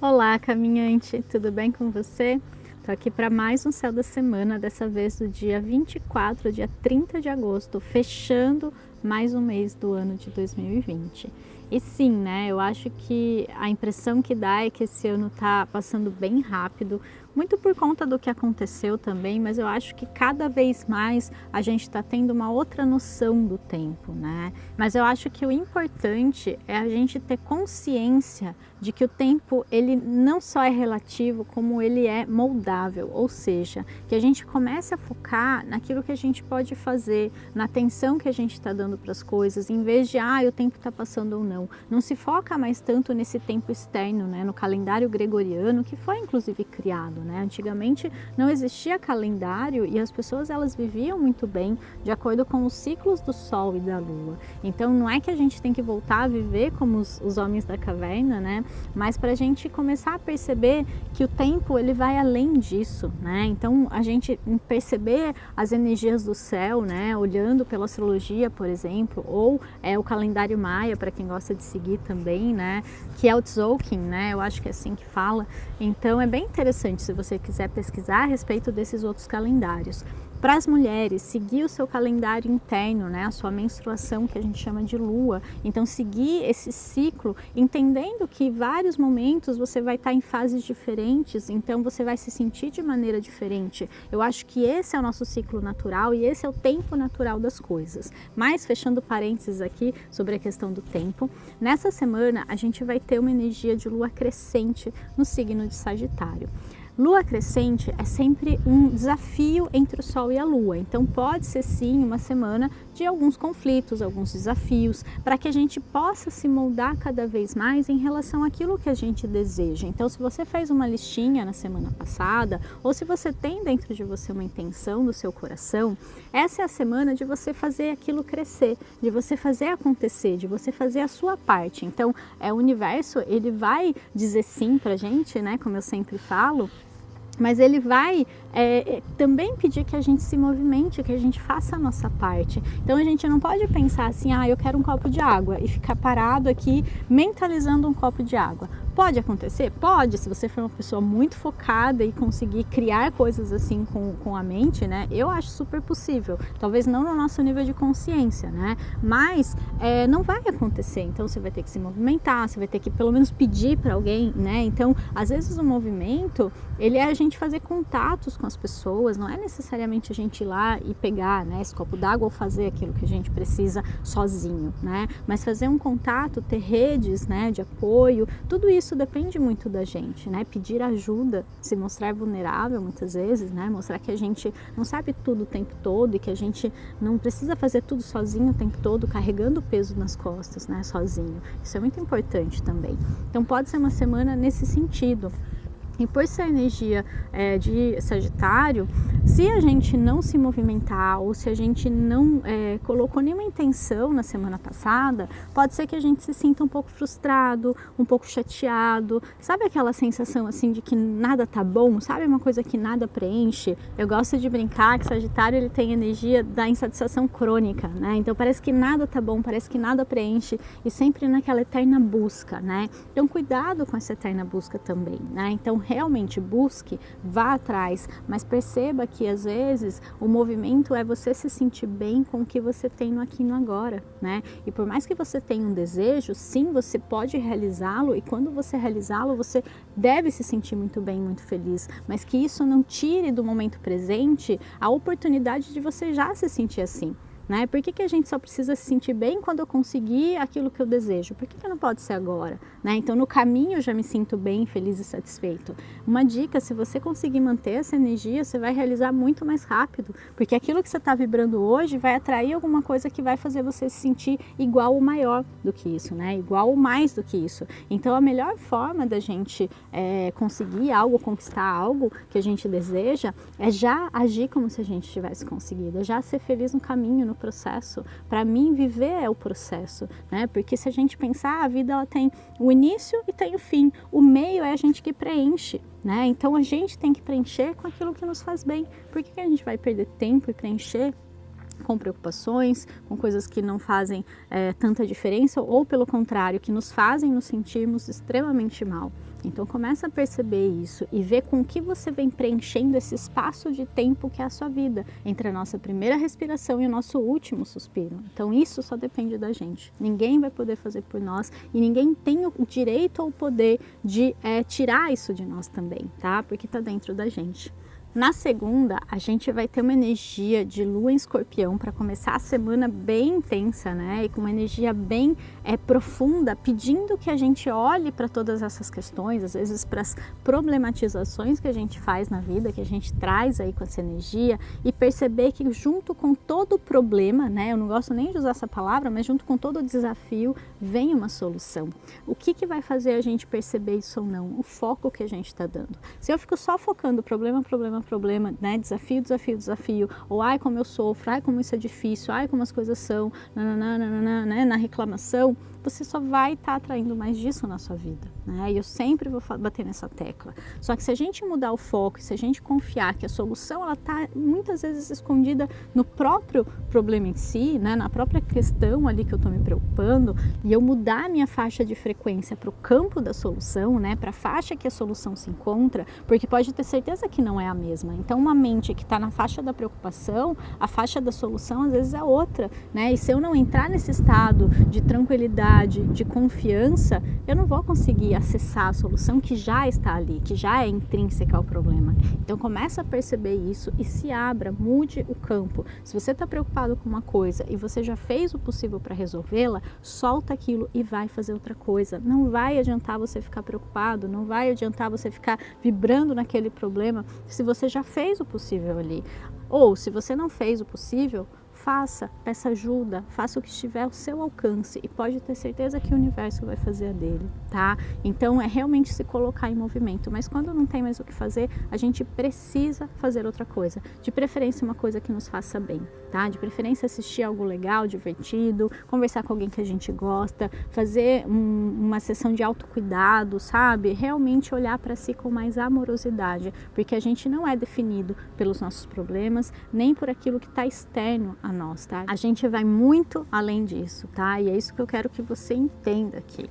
Olá, caminhante, tudo bem com você? Estou aqui para mais um Céu da Semana, dessa vez do dia 24 ao dia 30 de agosto, fechando mais um mês do ano de 2020. E sim, né, eu acho que a impressão que dá é que esse ano está passando bem rápido, muito por conta do que aconteceu também, mas eu acho que cada vez mais a gente está tendo uma outra noção do tempo, né? Mas eu acho que o importante é a gente ter consciência de que o tempo ele não só é relativo, como ele é moldável, ou seja, que a gente comece a focar naquilo que a gente pode fazer, na atenção que a gente está dando para as coisas, em vez de o tempo está passando ou não. Não se foca mais tanto nesse tempo externo, né? No calendário gregoriano, que foi inclusive criado, né? Antigamente não existia calendário e as pessoas elas viviam muito bem de acordo com os ciclos do Sol e da Lua. Então não é que a gente tem que voltar a viver como os homens da caverna, né? Mas para a gente começar a perceber que o tempo ele vai além disso, né? Então a gente perceber as energias do céu, né? Olhando pela astrologia, por exemplo, ou o calendário maia, para quem gosta de seguir também, né? Que é o Tzolk'in, né? Eu acho que é assim que fala. Então é bem interessante se você quiser pesquisar a respeito desses outros calendários. Para as mulheres, seguir o seu calendário interno, né, a sua menstruação, que a gente chama de lua. Então, seguir esse ciclo, entendendo que em vários momentos você vai estar em fases diferentes, então você vai se sentir de maneira diferente. Eu acho que esse é o nosso ciclo natural e esse é o tempo natural das coisas. Mas, fechando parênteses aqui sobre a questão do tempo, nessa semana a gente vai ter uma energia de lua crescente no signo de Sagitário. Lua crescente é sempre um desafio entre o Sol e a Lua, então pode ser sim uma semana de alguns conflitos, alguns desafios, para que a gente possa se moldar cada vez mais em relação àquilo que a gente deseja. Então, se você fez uma listinha na semana passada, ou se você tem dentro de você uma intenção do seu coração, essa é a semana de você fazer aquilo crescer, de você fazer acontecer, de você fazer a sua parte. Então, o universo, ele vai dizer sim pra gente, né, como eu sempre falo, mas ele vai também pedir que a gente se movimente, que a gente faça a nossa parte. Então a gente não pode pensar assim, eu quero um copo de água e ficar parado aqui mentalizando um copo de água. Pode acontecer? Pode, se você for uma pessoa muito focada e conseguir criar coisas assim com a mente, né? Eu acho super possível. Talvez não no nosso nível de consciência, né? Mas não vai acontecer. Então você vai ter que se movimentar, você vai ter que pelo menos pedir para alguém, né? Então, às vezes o movimento, ele é a gente fazer contatos com as pessoas, não é necessariamente a gente ir lá e pegar, né, esse copo d'água ou fazer aquilo que a gente precisa sozinho, né? Mas fazer um contato, ter redes, né, de apoio, tudo isso depende muito da gente, né? Pedir ajuda, se mostrar vulnerável muitas vezes, né? Mostrar que a gente não sabe tudo o tempo todo e que a gente não precisa fazer tudo sozinho o tempo todo, carregando o peso nas costas, né, sozinho. Isso é muito importante também. Então pode ser uma semana nesse sentido. E por ser energia de Sagitário, se a gente não se movimentar ou se a gente não colocou nenhuma intenção na semana passada, pode ser que a gente se sinta um pouco frustrado, um pouco chateado. Sabe aquela sensação assim de que nada tá bom? Sabe uma coisa que nada preenche? Eu gosto de brincar que Sagitário ele tem energia da insatisfação crônica, né? Então parece que nada tá bom, parece que nada preenche e sempre naquela eterna busca, né? Então cuidado com essa eterna busca também, né? Então realmente busque, vá atrás, mas perceba que às vezes o movimento é você se sentir bem com o que você tem no aqui e no agora, né? E por mais que você tenha um desejo, sim, você pode realizá-lo e quando você realizá-lo, você deve se sentir muito bem, muito feliz, mas que isso não tire do momento presente a oportunidade de você já se sentir assim. Né? Por que a gente só precisa se sentir bem quando eu conseguir aquilo que eu desejo? Por que não pode ser agora? Né? Então, no caminho eu já me sinto bem, feliz e satisfeito. Uma dica, se você conseguir manter essa energia, você vai realizar muito mais rápido, porque aquilo que você está vibrando hoje vai atrair alguma coisa que vai fazer você se sentir igual ou maior do que isso, né? Igual ou mais do que isso. Então, a melhor forma da gente conseguir algo, conquistar algo que a gente deseja, é já agir como se a gente tivesse conseguido, é já ser feliz no caminho, no processo. Para mim, viver é o processo, né? Porque se a gente pensar, a vida ela tem o início e tem o fim. O meio é a gente que preenche, né? Então a gente tem que preencher com aquilo que nos faz bem. Por que a gente vai perder tempo e preencher com preocupações, com coisas que não fazem tanta diferença ou pelo contrário, que nos fazem nos sentirmos extremamente mal. Então começa a perceber isso e ver com que você vem preenchendo esse espaço de tempo que é a sua vida, entre a nossa primeira respiração e o nosso último suspiro. Então isso só depende da gente. Ninguém vai poder fazer por nós e ninguém tem o direito ou o poder de tirar isso de nós também, tá? Porque tá dentro da gente. Na segunda, a gente vai ter uma energia de lua em escorpião para começar a semana bem intensa, né? E com uma energia bem profunda, pedindo que a gente olhe para todas essas questões, às vezes para as problematizações que a gente faz na vida, que a gente traz aí com essa energia e perceber que junto com todo o problema, né? Eu não gosto nem de usar essa palavra, mas junto com todo o desafio vem uma solução. O que vai fazer a gente perceber isso ou não? O foco que a gente está dando. Se eu fico só focando problema, né? Desafio, ou ai como eu sofro, ai como isso é difícil, ai como as coisas são, né? Na reclamação, você só vai estar atraindo mais disso na sua vida, né? E eu sempre vou bater nessa tecla. Só que se a gente mudar o foco, se a gente confiar que a solução ela está muitas vezes escondida no próprio problema em si, né? Na própria questão ali que eu estou me preocupando, e eu mudar a minha faixa de frequência para o campo da solução, né? Para a faixa que a solução se encontra, porque pode ter certeza que não é a mesma. Então uma mente que está na faixa da preocupação, a faixa da solução às vezes é outra, né? E se eu não entrar nesse estado de tranquilidade, de confiança, eu não vou conseguir acessar a solução que já está ali, que já é intrínseca ao problema. Então começa a perceber isso e se abra, mude o campo. Se você está preocupado com uma coisa e você já fez o possível para resolvê-la, solta aquilo e vai fazer outra coisa. Não vai adiantar você ficar preocupado, não vai adiantar você ficar vibrando naquele problema se você já fez o possível ali. Ou se você não fez o possível, faça, peça ajuda, faça o que estiver ao seu alcance e pode ter certeza que o universo vai fazer a dele, tá? Então é realmente se colocar em movimento, mas quando não tem mais o que fazer, a gente precisa fazer outra coisa, de preferência uma coisa que nos faça bem, tá? De preferência assistir algo legal, divertido, conversar com alguém que a gente gosta, fazer uma sessão de autocuidado, sabe? Realmente olhar para si com mais amorosidade, porque a gente não é definido pelos nossos problemas, nem por aquilo que está externo a nós, tá? A gente vai muito além disso, tá? E é isso que eu quero que você entenda aqui.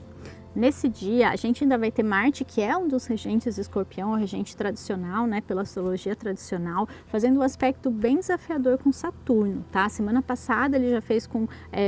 Nesse dia, a gente ainda vai ter Marte, que é um dos regentes de Escorpião, o regente tradicional, né, pela astrologia tradicional, fazendo um aspecto bem desafiador com Saturno, tá? Semana passada ele já fez com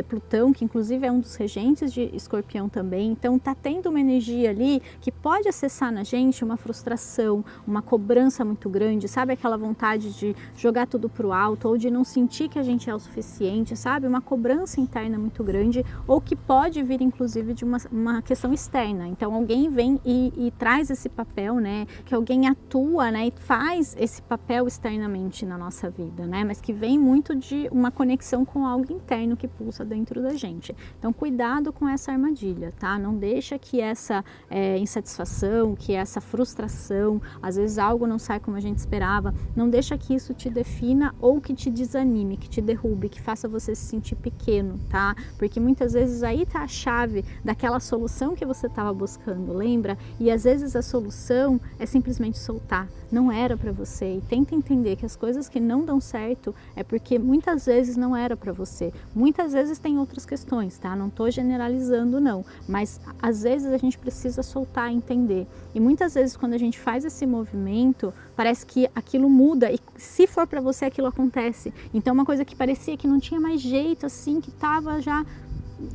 Plutão, que inclusive é um dos regentes de Escorpião também, então tá tendo uma energia ali que pode acessar na gente uma frustração, uma cobrança muito grande, sabe? Aquela vontade de jogar tudo pro alto ou de não sentir que a gente é o suficiente, sabe? Uma cobrança interna muito grande ou que pode vir inclusive de uma questão externa. Então alguém vem e traz esse papel, né? Que alguém atua, né? E faz esse papel externamente na nossa vida, né? Mas que vem muito de uma conexão com algo interno que pulsa dentro da gente. Então cuidado com essa armadilha, tá? Não deixa que essa insatisfação, que essa frustração, às vezes algo não sai como a gente esperava, não deixa que isso te defina ou que te desanime, que te derrube, que faça você se sentir pequeno, tá? Porque muitas vezes aí tá a chave daquela solução que você estava buscando, lembra? E às vezes a solução é simplesmente soltar, não era para você. E tenta entender que as coisas que não dão certo é porque muitas vezes não era para você. Muitas vezes tem outras questões, tá? Não tô generalizando não, mas às vezes a gente precisa soltar e entender. E muitas vezes quando a gente faz esse movimento, parece que aquilo muda e se for para você aquilo acontece. Então uma coisa que parecia que não tinha mais jeito, assim, que tava já,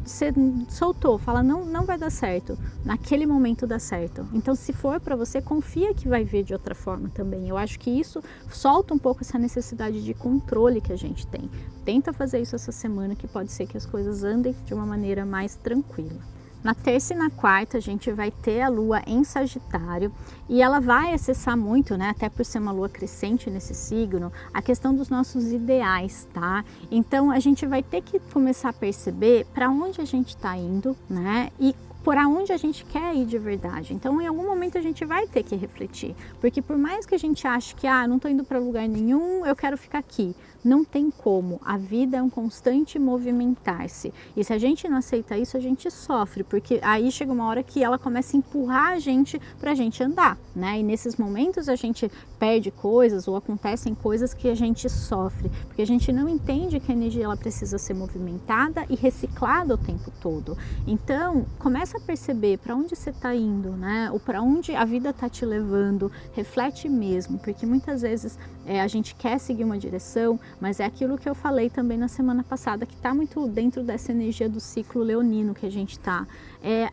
você soltou, fala não vai dar certo, naquele momento dá certo. Então se for para você, confia que vai vir de outra forma também. Eu acho que isso solta um pouco essa necessidade de controle que a gente tem. Tenta fazer isso essa semana, que pode ser que as coisas andem de uma maneira mais tranquila. Na terça e na quarta a gente vai ter a lua em Sagitário e ela vai acessar muito, né, até por ser uma lua crescente nesse signo, a questão dos nossos ideais, tá? Então a gente vai ter que começar a perceber para onde a gente está indo, né, e por aonde a gente quer ir de verdade. Então, em algum momento a gente vai ter que refletir, porque por mais que a gente ache que não estou indo para lugar nenhum, eu quero ficar aqui. Não tem como, a vida é um constante movimentar-se, e se a gente não aceita isso, a gente sofre, porque aí chega uma hora que ela começa a empurrar a gente para a gente andar, né? E nesses momentos a gente perde coisas ou acontecem coisas que a gente sofre, porque a gente não entende que a energia ela precisa ser movimentada e reciclada o tempo todo. Então, começa a perceber para onde você está indo, né? Ou para onde a vida está te levando, reflete mesmo, porque muitas vezes a gente quer seguir uma direção, mas é aquilo que eu falei também na semana passada, que está muito dentro dessa energia do ciclo leonino que a gente está.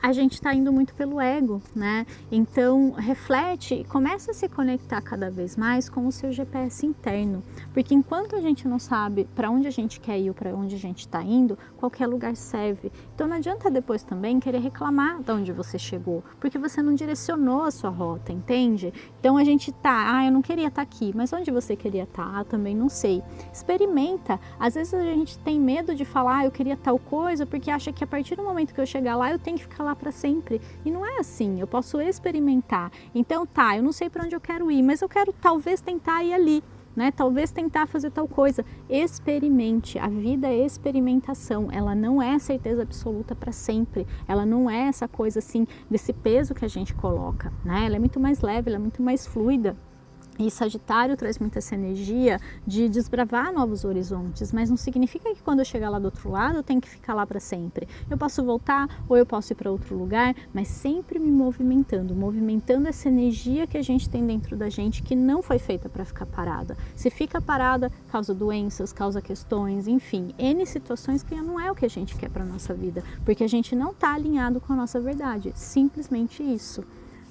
A gente está indo muito pelo ego, né? Então, reflete e começa a se conectar cada vez mais com o seu GPS interno, porque enquanto a gente não sabe para onde a gente quer ir ou para onde a gente está indo, qualquer lugar serve. Então, não adianta depois também querer reclamar de onde você chegou, porque você não direcionou a sua rota, entende? Então, a gente tá, eu não queria estar aqui, mas onde você queria estar? Também não sei. Experimenta. Às vezes a gente tem medo de falar, eu queria tal coisa, porque acha que a partir do momento que eu chegar lá, eu tenho que ficar lá para sempre. E não é assim, eu posso experimentar. Então eu não sei para onde eu quero ir, mas eu quero talvez tentar ir ali, né? Talvez tentar fazer tal coisa. Experimente. A vida é experimentação, ela não é certeza absoluta para sempre. Ela não é essa coisa assim, desse peso que a gente coloca, né? Ela é muito mais leve, ela é muito mais fluida. E Sagitário traz muito essa energia de desbravar novos horizontes, mas não significa que quando eu chegar lá do outro lado eu tenho que ficar lá para sempre. Eu posso voltar ou eu posso ir para outro lugar, mas sempre me movimentando essa energia que a gente tem dentro da gente, que não foi feita para ficar parada. Se fica parada, causa doenças, causa questões, enfim, N situações que não é o que a gente quer para nossa vida, porque a gente não está alinhado com a nossa verdade, simplesmente isso.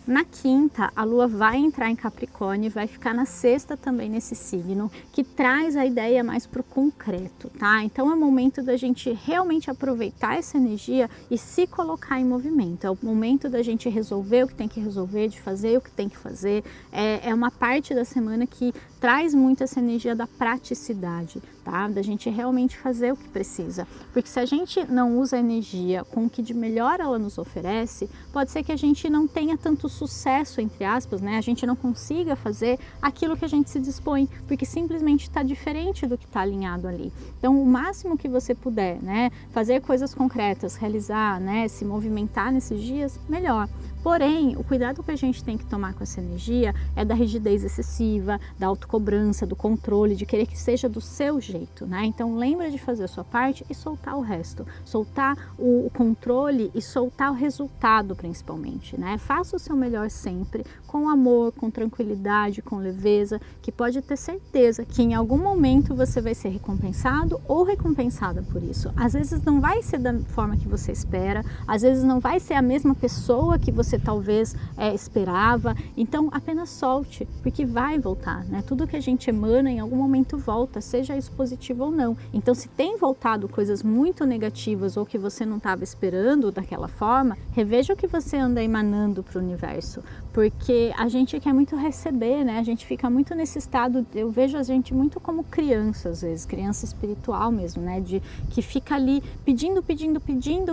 Na quinta, a Lua vai entrar em Capricórnio e vai ficar na sexta também nesse signo, que traz a ideia mais para o concreto, tá? Então é o momento da gente realmente aproveitar essa energia e se colocar em movimento. É o momento da gente resolver o que tem que resolver, de fazer o que tem que fazer. É uma parte da semana que traz muito essa energia da praticidade, tá? Da gente realmente fazer o que precisa. Porque se a gente não usa a energia com o que de melhor ela nos oferece, pode ser que a gente não tenha tanto sucesso, entre aspas, né? A gente não consiga fazer aquilo que a gente se dispõe, porque simplesmente está diferente do que está alinhado ali. Então, o máximo que você puder, né? Fazer coisas concretas, realizar, né? Se movimentar nesses dias, melhor. Porém, o cuidado que a gente tem que tomar com essa energia é da rigidez excessiva, da autocobrança, do controle, de querer que seja do seu jeito, né? Então, lembra de fazer a sua parte e soltar o resto. Soltar o controle e soltar o resultado, principalmente, né? Faça o seu melhor sempre, com amor, com tranquilidade, com leveza, que pode ter certeza que em algum momento você vai ser recompensado ou recompensada por isso. Às vezes não vai ser da forma que você espera, às vezes não vai ser a mesma pessoa que você talvez esperava, então apenas solte, porque vai voltar, né? Tudo que a gente emana em algum momento volta, seja isso positivo ou não. Então, se tem voltado coisas muito negativas ou que você não estava esperando daquela forma, reveja o que você anda emanando para o universo, porque a gente quer muito receber, né? A gente fica muito nesse estado, eu vejo a gente muito como criança, às vezes, criança espiritual mesmo, né? De que fica ali pedindo,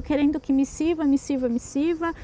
querendo que me sirva,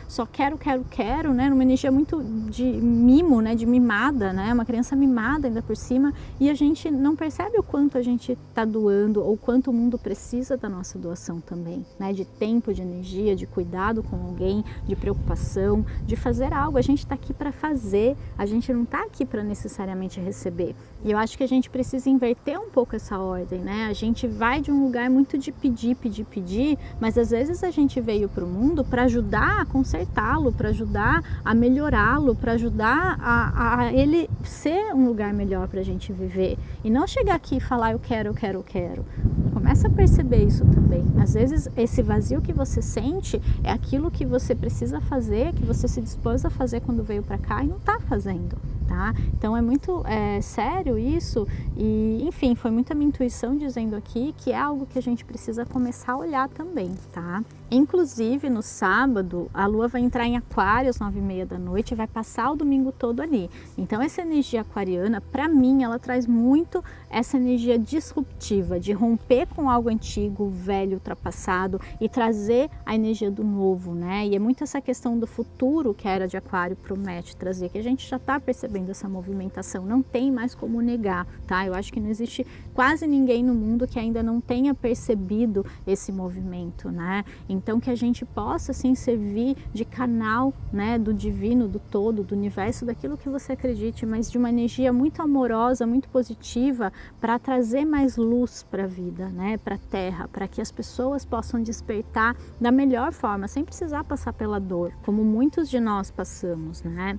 só quero, né? Numa energia muito de mimo, né? De mimada, né? Uma criança mimada ainda por cima, e a gente não percebe o quanto a gente está doando ou quanto o mundo precisa da nossa doação também, né? De tempo, de energia, de cuidado com alguém, de preocupação, de fazer algo. A gente está aqui para fazer, a gente não está aqui para necessariamente receber. E eu acho que a gente precisa inverter um pouco essa ordem, né? A gente vai de um lugar muito de pedir, mas às vezes a gente veio para o mundo para ajudar a consertá-lo, para ajudar a melhorá-lo, para ajudar a ele ser um lugar melhor para a gente viver. E não chegar aqui e falar eu quero. Começa a perceber isso também. Às vezes esse vazio que você sente é aquilo que você precisa fazer, que você se dispôs a fazer quando veio para cá e não está fazendo, tá? Então é muito sério isso e, enfim, foi muita minha intuição dizendo aqui que é algo que a gente precisa começar a olhar também, tá? Inclusive, no sábado, a Lua vai entrar em Aquário às 9h30 da noite e vai passar o domingo todo ali. Então, essa energia aquariana, para mim, ela traz muito essa energia disruptiva, de romper com algo antigo, velho, ultrapassado e trazer a energia do novo, né? E é muito essa questão do futuro que a Era de Aquário promete trazer, que a gente já está percebendo essa movimentação, não tem mais como negar, tá? Eu acho que não existe quase ninguém no mundo que ainda não tenha percebido esse movimento, né? Então, que a gente possa, assim, servir de canal, né, do divino, do todo, do universo, daquilo que você acredite, mas de uma energia muito amorosa, muito positiva, para trazer mais luz para a vida, né, para a Terra, para que as pessoas possam despertar da melhor forma, sem precisar passar pela dor, como muitos de nós passamos, né?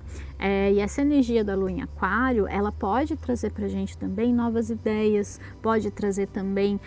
E essa energia da Lua em Aquário, ela pode trazer para a gente também novas ideias, pode trazer também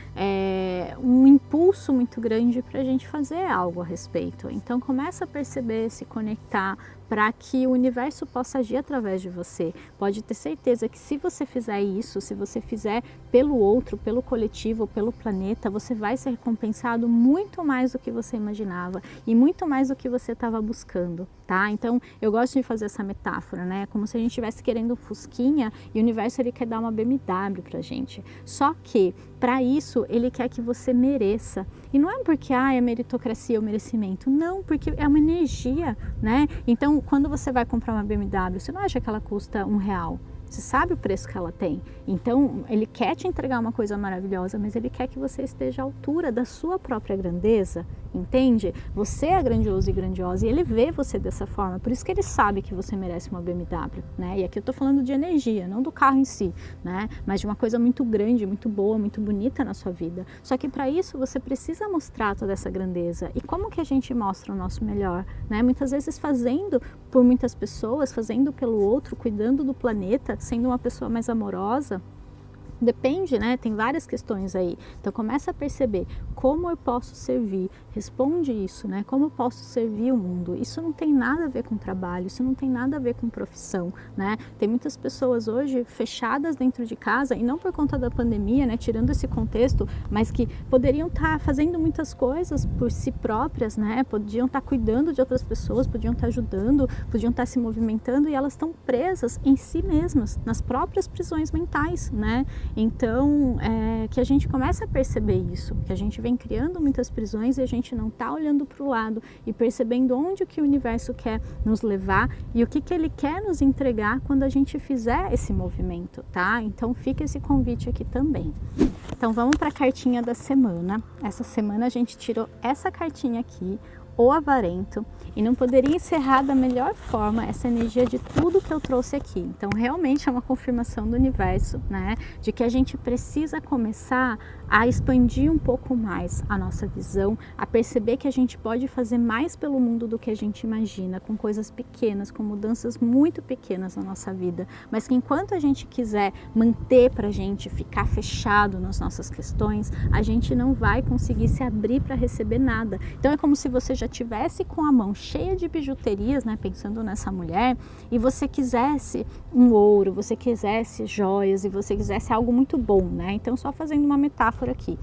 um impulso muito grande para a gente fazer algo a respeito. Então começa a perceber, se conectar, para que o universo possa agir através de você. Pode ter certeza que se você fizer isso, se você fizer pelo outro, pelo coletivo, pelo planeta, você vai ser recompensado muito mais do que você imaginava e muito mais do que você estava buscando, tá? Então eu gosto de fazer essa metáfora, né? Como se a gente estivesse querendo um Fusquinha e o universo ele quer dar uma BMW pra gente. Só que para isso ele quer que você mereça. E não é porque é meritocracia ou merecimento, não, porque é uma energia, né? Então quando você vai comprar uma BMW, você não acha que ela custa R$1? Você sabe o preço que ela tem. Então, ele quer te entregar uma coisa maravilhosa, mas ele quer que você esteja à altura da sua própria grandeza, entende? Você é grandioso e grandiosa e ele vê você dessa forma. Por isso que ele sabe que você merece uma BMW, né? E aqui eu tô falando de energia, não do carro em si, né? Mas de uma coisa muito grande, muito boa, muito bonita na sua vida. Só que para isso você precisa mostrar toda essa grandeza. E como que a gente mostra o nosso melhor, né? Muitas vezes fazendo por muitas pessoas, fazendo pelo outro, cuidando do planeta, sendo uma pessoa mais amorosa. Depende, né? Tem várias questões aí. Então começa a perceber como eu posso servir. Responde isso, né? Como eu posso servir o mundo? Isso não tem nada a ver com trabalho, isso não tem nada a ver com profissão, né? Tem muitas pessoas hoje fechadas dentro de casa e não por conta da pandemia, né? Tirando esse contexto, mas que poderiam estar fazendo muitas coisas por si próprias, né? Podiam estar cuidando de outras pessoas, podiam estar ajudando, podiam estar se movimentando e elas estão presas em si mesmas, nas próprias prisões mentais, né? Então, que a gente comece a perceber isso, que a gente vem criando muitas prisões e a gente não está olhando para o lado e percebendo onde que o universo quer nos levar e o que ele quer nos entregar quando a gente fizer esse movimento, tá? Então, fica esse convite aqui também. Então, vamos para a cartinha da semana. Essa semana a gente tirou essa cartinha aqui, o Avarento, e não poderia encerrar da melhor forma essa energia de tudo que eu trouxe aqui. Então, realmente é uma confirmação do universo, né? De que a gente precisa começar a expandir um pouco mais a nossa visão, a perceber que a gente pode fazer mais pelo mundo do que a gente imagina, com coisas pequenas, com mudanças muito pequenas na nossa vida, mas que enquanto a gente quiser manter pra gente, ficar fechado nas nossas questões, a gente não vai conseguir se abrir para receber nada. Então, é como se você já tivesse com a mão cheia de bijuterias, né, pensando nessa mulher, e você quisesse um ouro, você quisesse joias e você quisesse algo muito bom, né? Então, só fazendo uma metáfora aqui.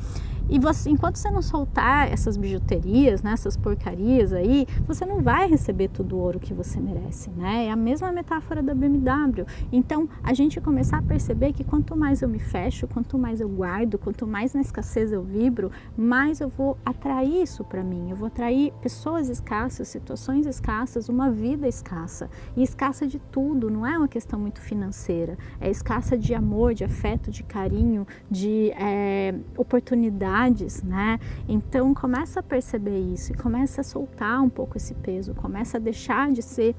E você, enquanto você não soltar essas bijuterias, né, essas porcarias aí, você não vai receber todo o ouro que você merece, né? É a mesma metáfora da BMW. Então, a gente começar a perceber que quanto mais eu me fecho, quanto mais eu guardo, quanto mais na escassez eu vibro, mais eu vou atrair isso para mim. Eu vou atrair pessoas escassas, situações escassas, uma vida escassa. E escassa de tudo, não é uma questão muito financeira. É escassa de amor, de afeto, de carinho, de oportunidade, né? Então começa a perceber isso e começa a soltar um pouco esse peso, começa a deixar de ser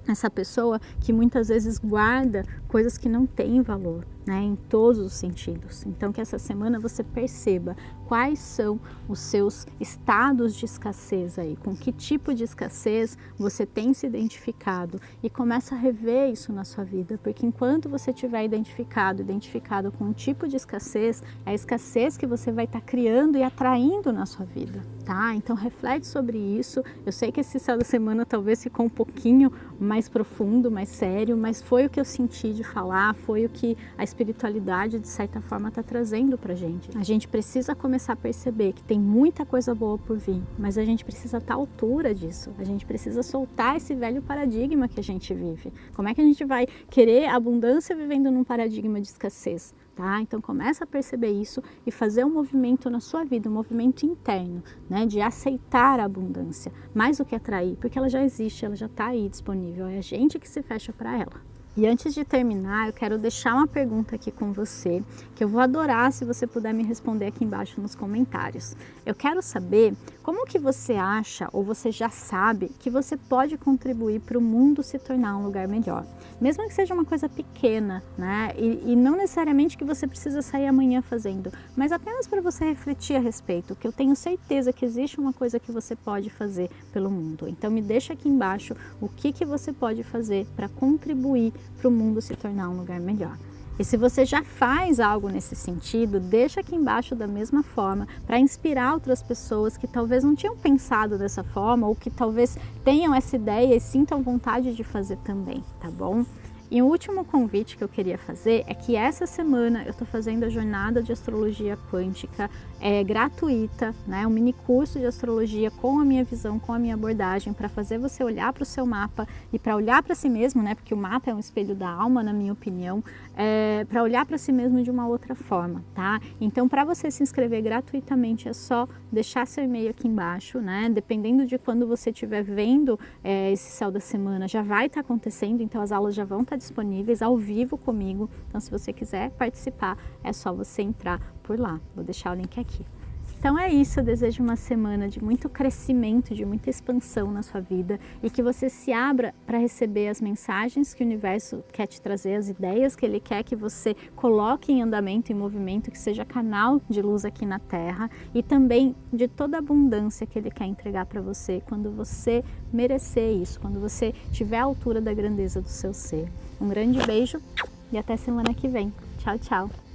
essa pessoa que muitas vezes guarda coisas que não têm valor, né, em todos os sentidos. Então que essa semana você perceba quais são os seus estados de escassez aí, com que tipo de escassez você tem se identificado e começa a rever isso na sua vida, porque enquanto você tiver identificado com um tipo de escassez, é a escassez que você vai estar criando e atraindo na sua vida, tá? Então reflete sobre isso. Eu sei que esse céu da semana talvez ficou um pouquinho mais profundo, mais sério, mas foi o que eu senti de falar, foi o que a espiritualidade, de certa forma, está trazendo para a gente precisa começar a perceber que tem muita coisa boa por vir, mas a gente precisa estar à altura disso, a gente precisa soltar esse velho paradigma que a gente vive. Como é que a gente vai querer abundância vivendo num paradigma de escassez? Tá? Então começa a perceber isso e fazer um movimento na sua vida, um movimento interno, né? De aceitar a abundância, mais do que atrair, porque ela já existe, ela já está aí disponível, é a gente que se fecha para ela. E antes de terminar, eu quero deixar uma pergunta aqui com você, que eu vou adorar se você puder me responder aqui embaixo nos comentários. Eu quero saber como que você acha, ou você já sabe, que você pode contribuir para o mundo se tornar um lugar melhor. Mesmo que seja uma coisa pequena, né? E não necessariamente que você precisa sair amanhã fazendo, mas apenas para você refletir a respeito, que eu tenho certeza que existe uma coisa que você pode fazer pelo mundo. Então me deixa aqui embaixo o que você pode fazer para contribuir para o mundo se tornar um lugar melhor. E se você já faz algo nesse sentido, deixa aqui embaixo da mesma forma, para inspirar outras pessoas que talvez não tinham pensado dessa forma, ou que talvez tenham essa ideia e sintam vontade de fazer também, tá bom? E o último convite que eu queria fazer é que essa semana eu estou fazendo a jornada de astrologia quântica, gratuita, né? Um mini curso de astrologia com a minha visão, com a minha abordagem, para fazer você olhar para o seu mapa e para olhar para si mesmo, né? Porque o mapa é um espelho da alma, na minha opinião, para olhar para si mesmo de uma outra forma, tá? Então, para você se inscrever gratuitamente, é só deixar seu e-mail aqui embaixo, né? Dependendo de quando você estiver vendo esse céu da semana, já vai estar acontecendo, então as aulas já vão estar disponíveis ao vivo comigo. Então, se você quiser participar, é só você entrar por lá. Vou deixar o link aqui. Então é isso, eu desejo uma semana de muito crescimento, de muita expansão na sua vida e que você se abra para receber as mensagens que o universo quer te trazer, as ideias que ele quer que você coloque em andamento, em movimento, que seja canal de luz aqui na Terra, e também de toda a abundância que ele quer entregar para você quando você merecer isso, quando você estiver à altura da grandeza do seu ser. Um grande beijo e até semana que vem. Tchau, tchau!